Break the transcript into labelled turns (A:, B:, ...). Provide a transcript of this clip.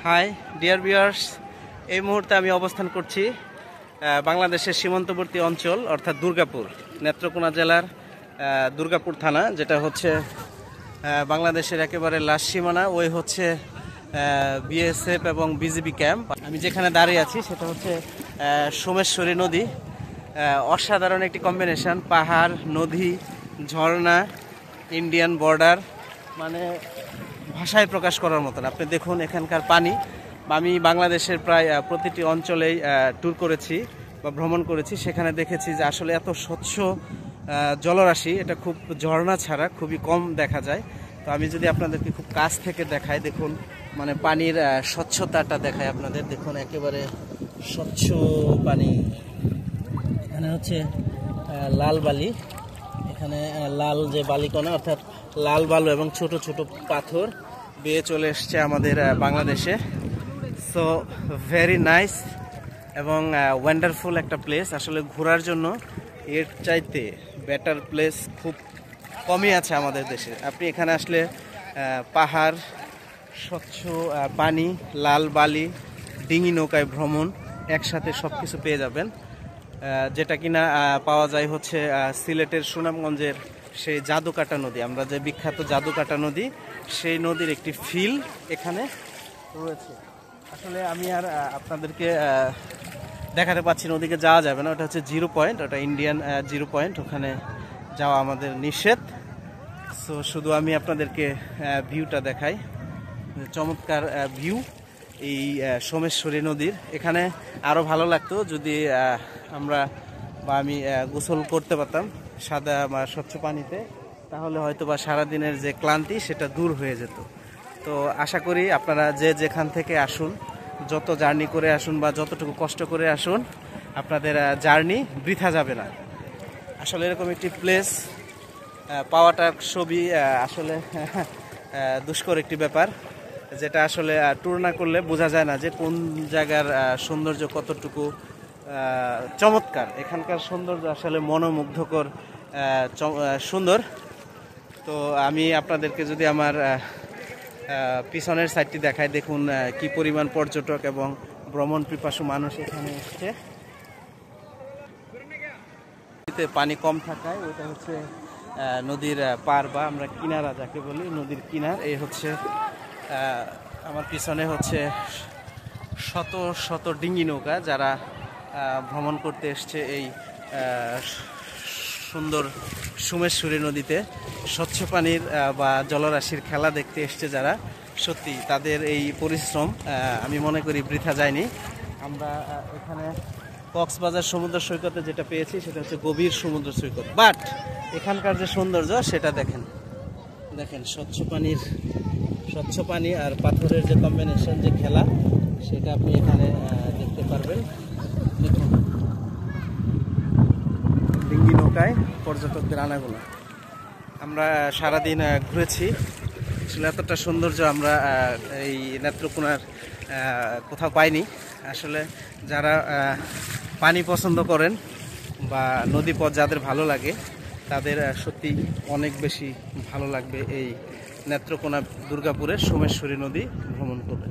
A: High dear viewers, এই মুহূর্তে আমি অবস্থান করছি বাংলাদেশের সীমান্তবর্তী অঞ্চল অর্থাৎ দুর্গাপুর, নেত্রকোনা জেলার দুর্গাপুর থানা, যেটা হচ্ছে বাংলাদেশের একেবারে লাস্ট সীমানা। ওই হচ্ছে বিএসএফ এবং বিজিবি ক্যাম্প। আমি যেখানে দাঁড়িয়ে আছি সেটা হচ্ছে সোমেশ্বরী নদী। অসাধারণ একটি কম্বিনেশন, পাহাড়, নদী, ঝর্ণা, ইন্ডিয়ান বর্ডার, মানে ভাষায় প্রকাশ করার মতন। আপনি দেখুন এখানকার পানি। আমি বাংলাদেশের প্রায় প্রতিটি অঞ্চলেই ট্যুর করেছি বা ভ্রমণ করেছি, সেখানে দেখেছি যে আসলে এত স্বচ্ছ জলরাশি এটা খুব ঝর্ণা ছাড়া খুবই কম দেখা যায়। তো আমি যদি আপনাদেরকে খুব কাছ থেকে দেখাই, দেখুন মানে পানির স্বচ্ছতাটা দেখায় আপনাদের। দেখুন একেবারে স্বচ্ছ পানি। এখানে হচ্ছে লাল বালি, এখানে লাল যে বালিকণা অর্থাৎ লাল বালু এবং ছোট ছোট পাথর বেয়ে চলে এসছে আমাদের বাংলাদেশে। সো ভেরি নাইস এবং ওয়ান্ডারফুল একটা প্লেস। আসলে ঘোরার জন্য এর চাইতে বেটার প্লেস খুব কমই আছে আমাদের দেশে। আপনি এখানে আসলে পাহাড়, স্বচ্ছ পানি, লাল বালি, ডিঙি নৌকায় ভ্রমণ একসাথে সব কিছু পেয়ে যাবেন। যেটা কিনা পাওয়া যায় হচ্ছে সিলেটের সুনামগঞ্জের সেই জাদুকাটা নদী, আমরা যে বিখ্যাত জাদুকাটা নদী, সেই নদীর একটি ফিল এখানে রয়েছে। আসলে আমি আর আপনাদেরকে দেখাতে পাচ্ছি না, ওদিকে যাওয়া যাবে না। ওটা হচ্ছে জিরো পয়েন্ট, ওটা ইন্ডিয়ান জিরো পয়েন্ট, ওখানে যাওয়া আমাদের নিষেধ। সো শুধু আমি আপনাদেরকে ভিউটা দেখাই, চমৎকার ভিউ এই সোমেশ্বরী নদীর। এখানে আরও ভালো লাগতো যদি আমরা বা আমি গোসল করতে পারতাম সাদা বা স্বচ্ছ পানিতে, তাহলে হয়তো বা সারাদিনের যে ক্লান্তি সেটা দূর হয়ে যেত। তো আশা করি আপনারা যে যেখান থেকে আসুন, যত জার্নি করে আসুন বা যতটুকু কষ্ট করে আসুন, আপনাদের জার্নি বৃথা যাবে না। আসলে এরকম একটি প্লেস পাওয়াটা খুবই আসলে দুষ্কর একটি ব্যাপার, যেটা আসলে ট্যুর না করলে বোঝা যায় না যে কোন জায়গার সৌন্দর্য কতটুকু চমৎকার। এখানকার সৌন্দর্য আসলে মনোমুগ্ধকর সুন্দর। তো আমি আপনাদেরকে যদি আমার পিছনের সাইডটি দেখায়, দেখুন কি পরিমাণ পর্যটক এবং ভ্রমণ পিপাসু মানুষ এখানে এসছে। পানি কম থাকায় ওইটা হচ্ছে নদীর পার বা আমরা কিনারা যাকে বলি, নদীর কিনার। এই হচ্ছে আমার পিছনে হচ্ছে শত শত ডিঙি নৌকা, যারা ভ্রমণ করতে এসছে এই সুন্দর সোমেশ্বরী নদীতে। স্বচ্ছ পানির বা জলরাশির খেলা দেখতে এসছে যারা, সত্যি তাদের এই পরিশ্রম আমি মনে করি বৃথা যায়নি। আমরা এখানে কক্সবাজার সমুদ্র সৈকতে যেটা পেয়েছি সেটা হচ্ছে গভীর সমুদ্র সৈকত, বাট এখানকার যে সৌন্দর্য সেটা দেখেন। দেখেন স্বচ্ছ পানি আর পাথরের যে কম্বিনেশন, যে খেলা, সেটা আপনি এখানে দেখতে পারবেন। দেখুন ডিঙ্গি নৌকায় পর্যটকদের আনাগোনা। আমরা সারাদিন ঘুরেছি, আসলে এতটা সৌন্দর্য আমরা এই নেত্রকোনার কোথাও পাইনি। আসলে যারা পানি পছন্দ করেন বা নদীপথ যাদের ভালো লাগে, তাদের সত্যি অনেক বেশি ভালো লাগবে এই নেত্রকোনা দুর্গাপুরের সোমেশ্বরী নদী ভ্রমণ করবে।